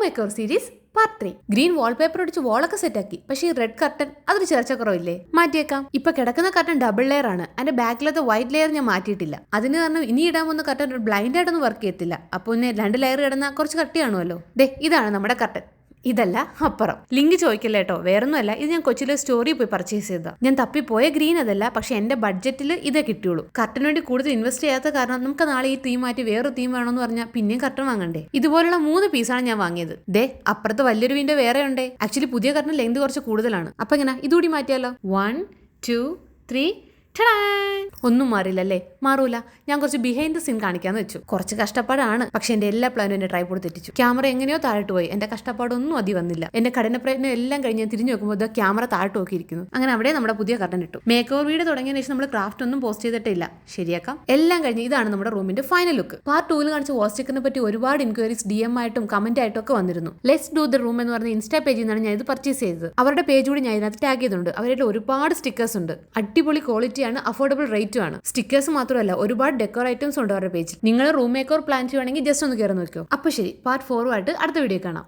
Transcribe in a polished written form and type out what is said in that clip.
Maker series part 3. Green wallpaper അടിച്ച് വോളൊക്കെ സെറ്റാക്കി. പക്ഷേ ഈ റെഡ് കർട്ടൻ അതൊരു ചേർച്ചക്കുറവില്ലേ? മാറ്റിയേക്കാം. ഇപ്പൊ കിടക്കുന്ന കർട്ടൻ ഡബിൾ ലെയർ ആണ്. അതിന്റെ ബാക്കിലത്തെ വൈറ്റ് ലെയർ ഞാൻ മാറ്റിയിട്ടില്ല. അതിന് കാരണം ഇനി ഇടാൻ പോകുന്ന കർട്ടൻ ബ്ലൈൻഡ് ആയിട്ടൊന്നും വർക്ക് ചെയ്യത്തില്ല. അപ്പൊ പിന്നെ 2 ലെയർ കിടന്ന കുറച്ച് കട്ടി കാണുമല്ലോ. ദേ ഇതാണ് നമ്മുടെ കർട്ടൻ. ഇതല്ല അപ്പുറം. ലിങ്ക് ചോദിക്കില്ല കേട്ടോ, വേറൊന്നുമല്ല. ഇത് ഞാൻ കൊച്ചിയിലെ സ്റ്റോറി പോയി പർച്ചേസ് ചെയ്തതാ. ഞാൻ തപ്പിപ്പോയ ഗ്രീൻ അതല്ല, പക്ഷെ എന്റെ ബഡ്ജറ്റിൽ ഇതേ കിട്ടിയുള്ളൂ. കർട്ടന് വേണ്ടി കൂടുതൽ ഇൻവെസ്റ്റ് ചെയ്യാത്ത കാരണം നമുക്ക് നാളെ ഈ തീം മാറ്റി വേറൊരു തീം വേണമെന്ന് പറഞ്ഞാൽ പിന്നെയും കർട്ടൻ വാങ്ങണ്ടേ. ഇതുപോലുള്ള 3 പീസാണ് ഞാൻ വാങ്ങിയത്. ദേ അപ്പുറത്ത് വലിയൊരു വിൻഡോ വേറെ ഉണ്ടേ. ആക്ച്വലി പുതിയ കർട്ടൻ ലെങ്ത് കുറച്ച് കൂടുതലാണ്. അപ്പൊ എങ്ങനെ ഇതുകൂടി മാറ്റിയാലോ? 1 2 3. ഒന്നും മാറിയില്ലല്ലേ? മാറൂല. ഞാൻ കുറച്ച് ബിഹൈൻഡ് ദ സീൻ കാണിക്കാന്ന് വെച്ചു. കുറച്ച് കഷ്ടപ്പാടാണ്, പക്ഷെ എന്റെ എല്ലാ പ്ലാനും എന്റെ ട്രൈപോഡ് തെറ്റിച്ചു. ക്യാമറ എങ്ങനെയോ താഴോട്ട് പോയി. എന്റെ കഷ്ടപ്പാടൊന്നും അതി വന്നില്ല. എന്റെ കഠിന പ്രയത്നം എല്ലാം കഴിഞ്ഞ് തിരിഞ്ഞു നോക്കുമ്പോൾ ക്യാമറ താഴോട്ട് നോക്കിയിരിക്കുന്നു. അങ്ങനെ അവിടെ നമ്മുടെ പുതിയ കർട്ടൻ ഇട്ടു. മേക്ക് ഓവർ വീഡിയോ തുടങ്ങിയതിനു ശേഷം നമ്മൾ ക്രാഫ്റ്റ് ഒന്നും പോസ്റ്റ് ചെയ്തിട്ടില്ല. ശരിയാക്കാം. എല്ലാം കഴിഞ്ഞ് ഇതാണ് നമ്മുടെ റൂമിന്റെ ഫൈനൽ ലുക്ക്. പാർട്ട് 2 കാണിച്ച വാൾ സ്റ്റിക്കറിനെ പറ്റി ഒരുപാട് എൻക്വയറീസ് DM ആയിട്ടും കമന്റ് ആയിട്ടും ഒക്കെ വന്നിരുന്നു. ലെറ്റ്സ് ഡു ദ റൂം എന്ന് പറഞ്ഞ ഇൻസ്റ്റാ പേജിൽ നിന്നാണ് ഞാൻ ഇത് പർച്ചേസ് ചെയ്തത്. അവരുടെ പേജ് കൂടി ഞാൻ ഇതിനകത്ത് ടാഗ് ചെയ്തിട്ടുണ്ട്. അവരുടെ ഒരുപാട് സ്റ്റിക്കേഴ്സ് ഉണ്ട്. അടിപൊളി ക്വാളിറ്റിയാണ്, അഫോർഡബിൾ റേറ്റും ആണ്. സ്റ്റിക്കേഴ്സ് മാത്രമല്ല, ഒരുപാട് ഡെക്കോർ ഐറ്റംസ് ഉണ്ട് അവരുടെ പേജിൽ. നിങ്ങൾ റൂം മേക്കോർ പ്ലാൻ ചെയ്യുവാണെങ്കിൽ ജസ്റ്റ് ഒന്ന് കയറി നോക്കിയോ. അപ്പൊ ശരി, പാർട്ട് 4 ആയിട്ട് അടുത്ത വീഡിയോ കാണാം.